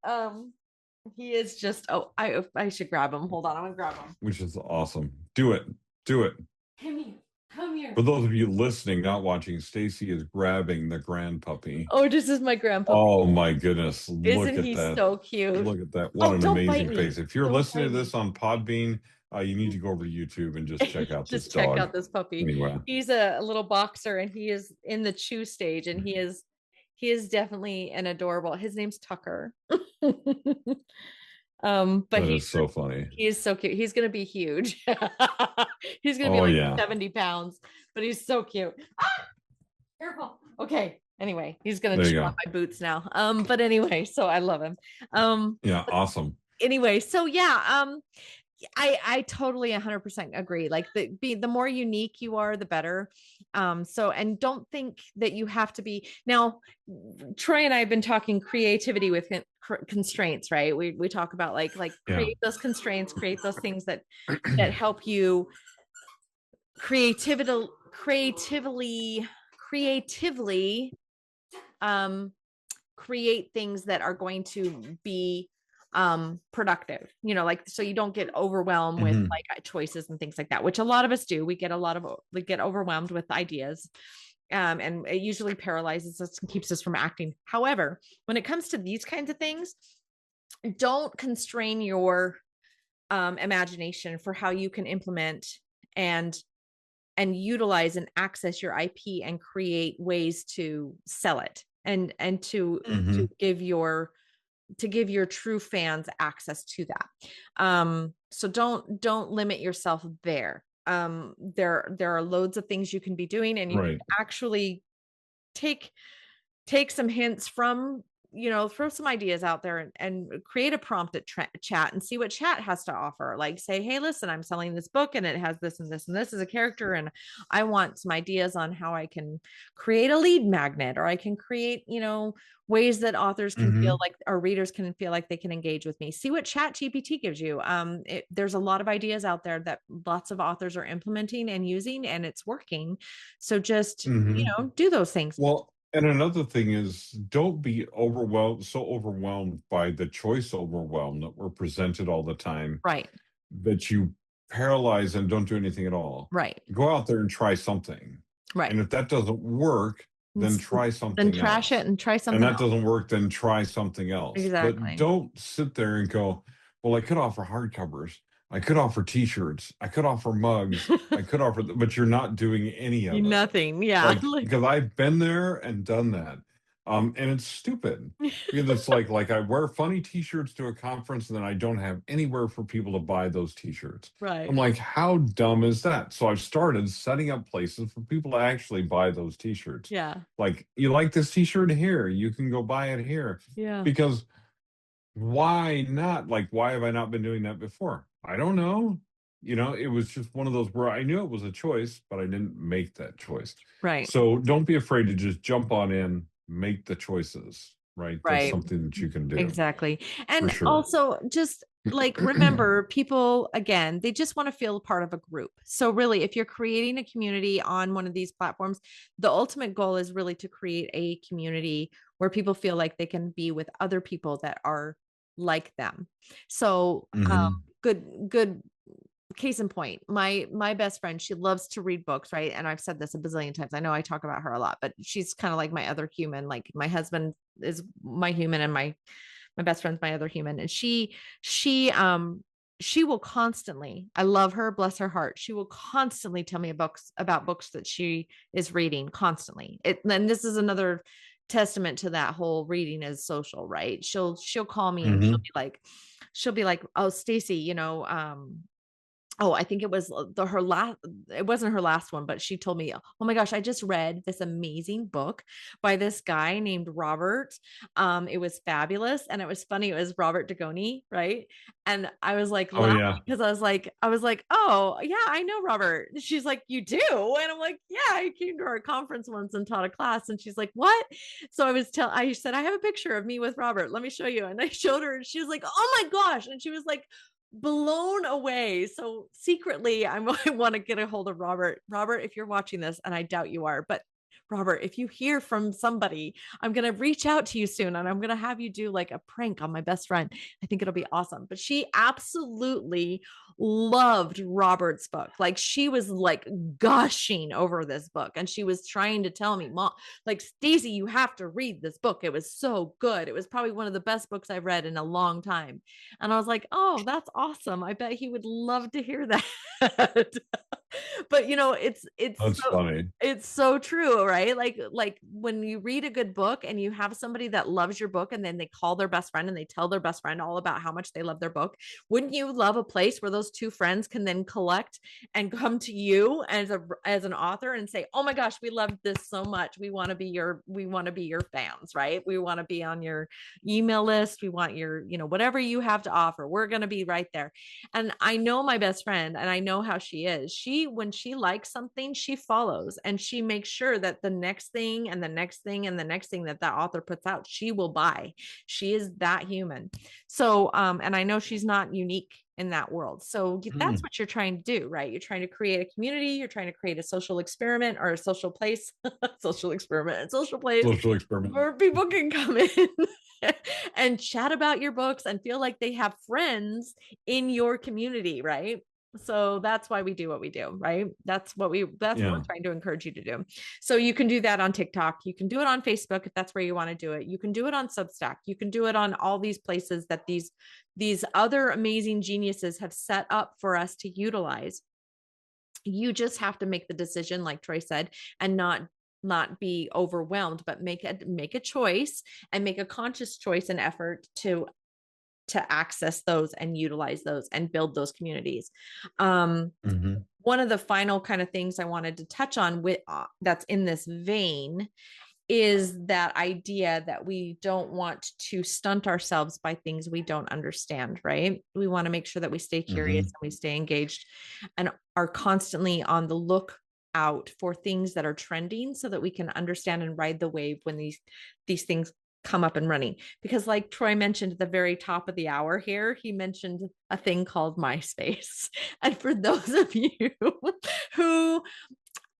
He is just, oh, I should grab him. Hold on, I'm gonna grab him. Which is awesome. Do it. Do it. Come here. Come here. For those of you listening, not watching, Stacy is grabbing the grand puppy. Oh, this is my grandpuppy. Oh my goodness. Isn't Look at he that. so cute? Look at that. What Oh, an don't bite amazing me. face. If you're Don't listening bite to me. this on Podbean, you need to go over to YouTube and just check out this Just check dog. out this puppy. Anyway. He's a little boxer and he is in the chew stage and he is definitely an adorable. His name's Tucker. But That is so funny. he is so cute. He's gonna be huge. He's gonna be Oh like yeah. 70 pounds, but he's so cute. Ah, careful. Okay. Anyway, he's gonna There you chew on go. my boots now. But anyway, so I love him. Yeah, awesome. Anyway, so yeah, I totally 100% agree. Like the more unique you are, the better. So and don't think that you have to be. Now Troy and I have been talking creativity with constraints, right? We talk about like Yeah. create those constraints, create those things that help you creativity creatively create things that are going to be productive, like so you don't get overwhelmed with Mhm. like choices and things like that, which a lot of us do. We get overwhelmed with ideas, and it usually paralyzes us and keeps us from acting. However, when it comes to these kinds of things, don't constrain your imagination for how you can implement and utilize and access your IP and create ways to sell it and Hmm. to give your true fans access to that. So don't limit yourself there. There are loads of things you can be doing, and you can Right. actually take some hints from, throw some ideas out there, and create a prompt at chat and see what chat has to offer. Like, say, hey, listen, I'm selling this book and it has this and this and this as a character, and I want some ideas on how I can create a lead magnet, or I can create, ways that authors can feel Hmm. like, or readers can feel like they can engage with me. See what chat GPT gives you. There's a lot of ideas out there that lots of authors are implementing and using, and it's working. So just, Hmm. do those things. Well, and another thing is, don't be overwhelmed by the choice overwhelm that we're presented all the time, Right. that you paralyze and don't do anything at all. Right. Go out there and try something. Right. And if that doesn't work, then try Then something trash it else. and try And something that else. doesn't work, then try something else. But Exactly. don't sit there and go, well, I could offer hardcovers. I could offer t-shirts. I could offer mugs. I could offer, but you're not doing any of it. Nothing. Yeah. Like, because I've been there and done that. And it's stupid because it's like I wear funny t-shirts to a conference and then I don't have anywhere for people to buy those t-shirts. I'm Right. like, how dumb is that? So I've started setting up places for people to actually buy those t-shirts. Yeah. Like, you like this t-shirt here, you can go buy it here. Yeah. Because why not? Like, why have I not been doing that before? I don't know. It was just one of those where I knew it was a choice, but I didn't make that choice. Right. So don't be afraid to just jump on in, make the choices, right? That's Right. something that you can do Exactly. for And sure. also, just like, remember, people, again, they just want to feel part of a group. So really, if you're creating a community on one of these platforms, the ultimate goal is really to create a community where people feel like they can be with other people that are like them. So Hmm. good case in point, my best friend, she loves to read books, right? And I've said this a bazillion times, I know I talk about her a lot, but she's kind of like my other human. Like, my husband is my human, and my best friend's my other human. And she will constantly, I love her, bless her heart, she will constantly tell me about books that she is reading constantly. And this is another testament to that whole reading is social, right? She'll call me and Hmm. she'll be like, oh, Stacy, oh, I think it was her last, it wasn't her last one, but she told me, oh my gosh, I just read this amazing book by this guy named Robert. It was fabulous. And it was funny. It was Robert Degoni, right? And I was like Oh laughing yeah. because I was like, oh yeah, I know Robert. She's like, you do? And I'm like, yeah, I came to our conference once and taught a class. And she's like, what? So I said, I have a picture of me with Robert. Let me show you. And I showed her, and she was like, oh my gosh. And she was like, blown away. So secretly, I want to get a hold of Robert. Robert, if you're watching this, and I doubt you are, but Robert, if you hear from somebody, I'm going to reach out to you soon, and I'm going to have you do like a prank on my best friend. I think it'll be awesome. But she absolutely loved Robert's book. Like, she was like gushing over this book, and she was trying to tell me, Mom, like, Stacey, you have to read this book. It was so good. It was probably one of the best books I've read in a long time. And I was like, oh, that's awesome. I bet he would love to hear that. But That's funny. it's so true, right? Like when you read a good book and you have somebody that loves your book, and then they call their best friend and they tell their best friend all about how much they love their book. Wouldn't you love a place where those two friends can then collect and come to you as an author and say, oh my gosh, we love this so much, we want to be your fans, right? We want to be on your email list, we want your, whatever you have to offer, we're going to be right there. And I know my best friend, and I know how she is. When she likes something, she follows, and she makes sure that the next thing and the next thing and the next thing that author puts out, she will buy. She is that human. So, and I know she's not unique in that world. So that's Mm. what you're trying to do, right? You're trying to create a community. You're trying to create a social experiment, or a social place, social experiment, and social place Social experiment. where people can come in and chat about your books and feel like they have friends in your community, right? So that's why we do what we do, right? That's what we're Yeah. trying to encourage you to do. So you can do that on TikTok. You can do it on Facebook if that's where you want to do it. You can do it on Substack. You can do it on all these places that these other amazing geniuses have set up for us to utilize. You just have to make the decision, like Troy said, and not be overwhelmed, but make a choice and make a conscious choice and effort to access those and utilize those and build those communities. Mm-hmm. One of the final kind of things I wanted to touch on with that's in this vein is that idea that we don't want to stunt ourselves by things we don't understand, right? We want to make sure that we stay curious Mm-hmm. and we stay engaged and are constantly on the lookout for things that are trending so that we can understand and ride the wave when these things come up and running. Because like Troy mentioned at the very top of the hour here, he mentioned a thing called Myspace. And for those of you who,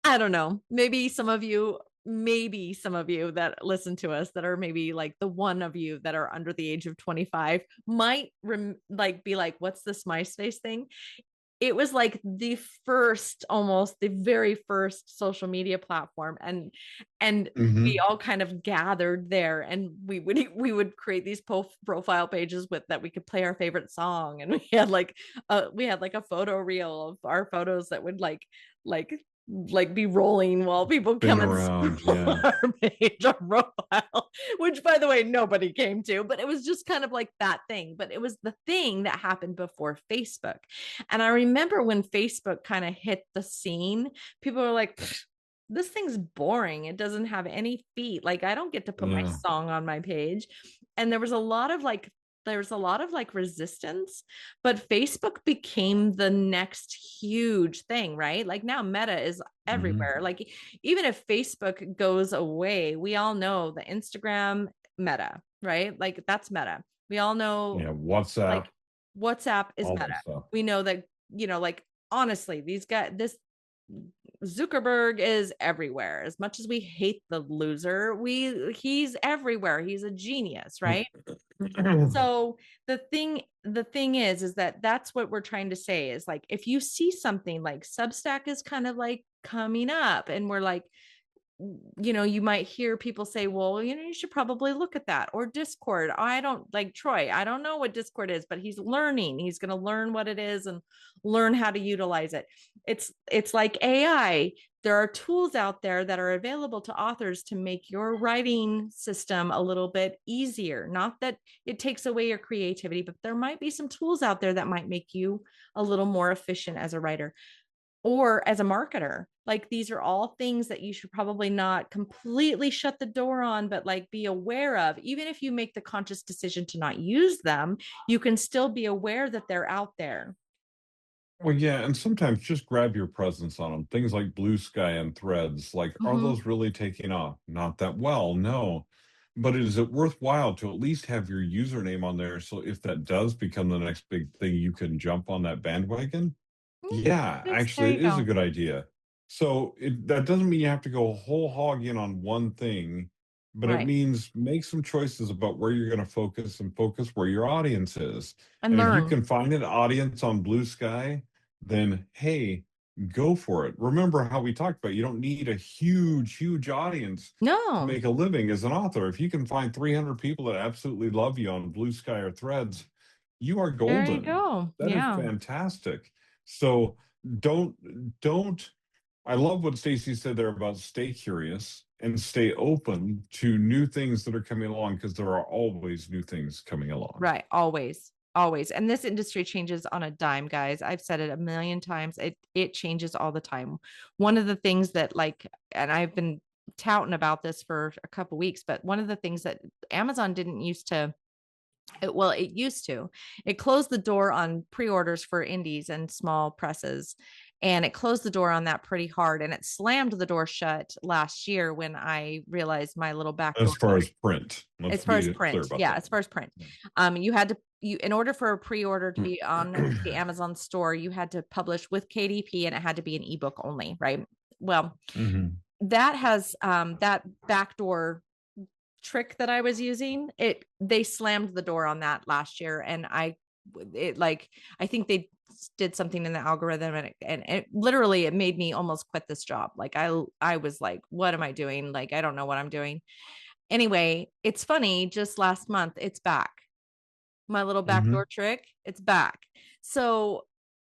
I don't know, maybe some of you that listen to us that are maybe like the one of you that are under the age of 25 might be like, what's this Myspace thing? It was like almost the very first social media platform, and we Mm-hmm. all kind of gathered there, and we would create these profile pages with that we could play our favorite song, and we had like a photo reel of our photos that would like be rolling while people Been come and around. scroll Yeah. our page, our profile, which by the way, nobody came to, but it was just kind of like that thing. But it was the thing that happened before Facebook. And I remember when Facebook kind of hit the scene, people were like, this thing's boring. It doesn't have any feet. Like, I don't get to put my Yeah. song on my page. And there was a lot of resistance, but Facebook became the next huge thing, right? Like now Meta is Mm-hmm. everywhere. Like even if Facebook goes away, we all know the Instagram Meta, right? Like that's Meta. We all know Yeah. WhatsApp, like WhatsApp is all that Meta. stuff. We know that, like honestly, this Zuckerberg is everywhere. As much as we hate the loser, he's everywhere. He's a genius, right? So the thing is that that's what we're trying to say is like if you see something like Substack is kind of like coming up and we're like, you might hear people say, well, you should probably look at that, or Discord. I don't like Troy. I don't know what Discord is, but he's learning. He's going to learn what it is and learn how to utilize it. It's like AI. There are tools out there that are available to authors to make your writing system a little bit easier. Not that it takes away your creativity, but there might be some tools out there that might make you a little more efficient as a writer or as a marketer. Like these are all things that you should probably not completely shut the door on, but like be aware of. Even if you make the conscious decision to not use them, you can still be aware that they're out there. Well, yeah, and sometimes just grab your presence on them. Things like Blue Sky and Threads, like, are Mm-hmm. those really taking off? Not that well, no. But is it worthwhile to at least have your username on there so if that does become the next big thing, you can jump on that bandwagon? Yeah, There actually, you it is a go. good idea. So that doesn't mean you have to go whole hog in on one thing, but it Right. means make some choices about where you're going to focus and focus where your audience is. And And if you learn. can find an audience on Blue Sky, then hey, go for it. Remember how we talked about you don't need a huge, huge audience to No, make a living as an author. If you can find 300 people that absolutely love you on Blue Sky or Threads, you are there you golden. go. That is Yeah. fantastic. So don't I love what Stacy said there about stay curious and stay open to new things that are coming along because there are always new things coming along. Right. Always. Always. And this industry changes on a dime, guys. I've said it a million times. It changes all the time. One of the things that and I've been touting about this for a couple weeks, but one of the things that Amazon didn't used to it used to. It closed the door on pre-orders for indies and small presses. And it closed the door on that pretty hard. And it slammed the door shut last year when I realized my little back As door. far as print, let's As far as be clear print, about yeah, that. as far as print, you had to in order for a pre-order to be on the Amazon store, you had to publish with KDP and it had to be an ebook only, right? Well, Mhm. that has that backdoor trick that I was using, they slammed the door on that last year, and I think they did something in the algorithm, and it literally, it made me almost quit this job. Like I was like, what am I doing? Like, I don't know what I'm doing. Anyway, it's funny, just last month, it's back. My little backdoor trick, it's back. So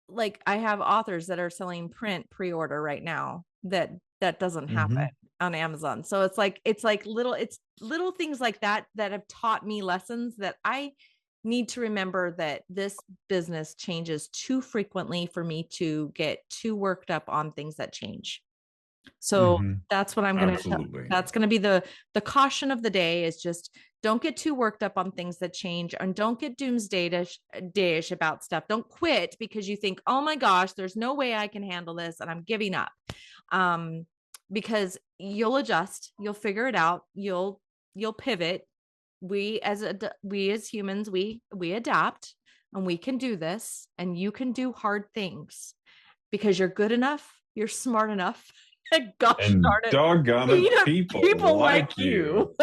like, I have authors that are selling print pre-order right now that doesn't happen on Amazon. So it's like little things like that have taught me lessons that I need to remember, that this business changes too frequently for me to get too worked up on things that change. So that's what I'm going to, that's going to be the caution of the day, is just don't get too worked up on things that change, and don't get doomsday-ish about stuff. Don't quit because you think, oh my gosh, there's no way I can handle this and I'm giving up. Because you'll adjust, you'll figure it out, you'll pivot. We as humans, we adapt, and we can do this, and you can do hard things because you're good enough, you're smart enough. Gosh and darn it, doggone it, people like you.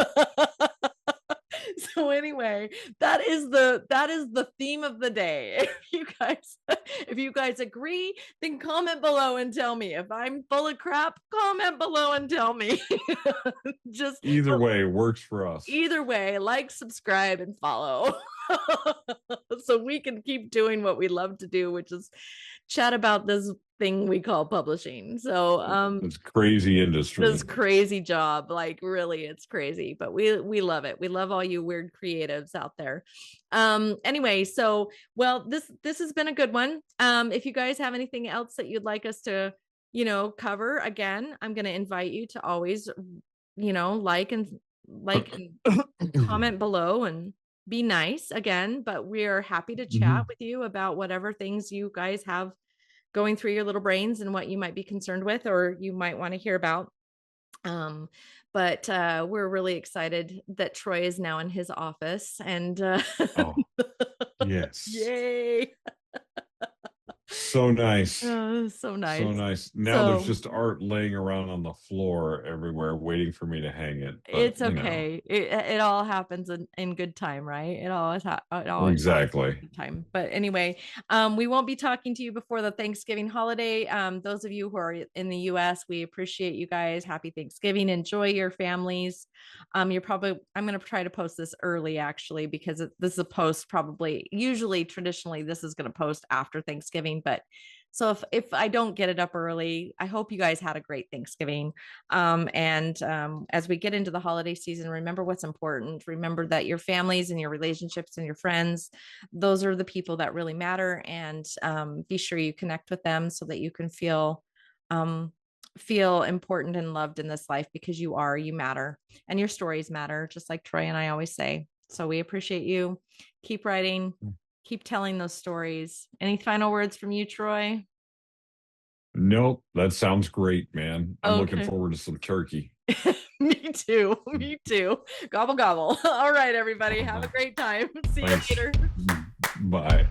So anyway, that is the theme of the day. If you guys agree, then comment below and tell me. If I'm full of crap, comment below and tell me. Just either way works for us. Either way, like, subscribe, and follow. So we can keep doing what we love to do, which is chat about this thing we call publishing. So it's crazy industry, this crazy job, like, really, it's crazy, but we love it. We love all you weird creatives out there. Anyway, so, well, this has been a good one. If you guys have anything else that you'd like us to, cover, again, I'm going to invite you to always, like and comment below and be nice again. But we are happy to chat with you about whatever things you guys have going through your little brains and what you might be concerned with, or you might want to hear about. But we're really excited that Troy is now in his office, and oh, yes, yay. So nice. So nice. Now there's just art laying around on the floor everywhere waiting for me to hang it. But, it's okay. It all happens in good time, right? It always exactly good time. But anyway, we won't be talking to you before the Thanksgiving holiday. Those of you who are in the US, we appreciate you guys. Happy Thanksgiving. Enjoy your families. I'm going to try to post this early, actually, because this is a post traditionally this is going to post after Thanksgiving. But so if I don't get it up early, I hope you guys had a great Thanksgiving. As we get into the holiday season, remember what's important. Remember that your families and your relationships and your friends, those are the people that really matter. And be sure you connect with them so that you can feel important and loved in this life, because you matter, and your stories matter, just like Troy and I always say. So we appreciate you. Keep writing. Keep telling those stories. Any final words from you, Troy? Nope. That sounds great, man. I'm looking forward to some turkey. Me too. Gobble, gobble. All right, everybody. Have a great time. See you later. Bye.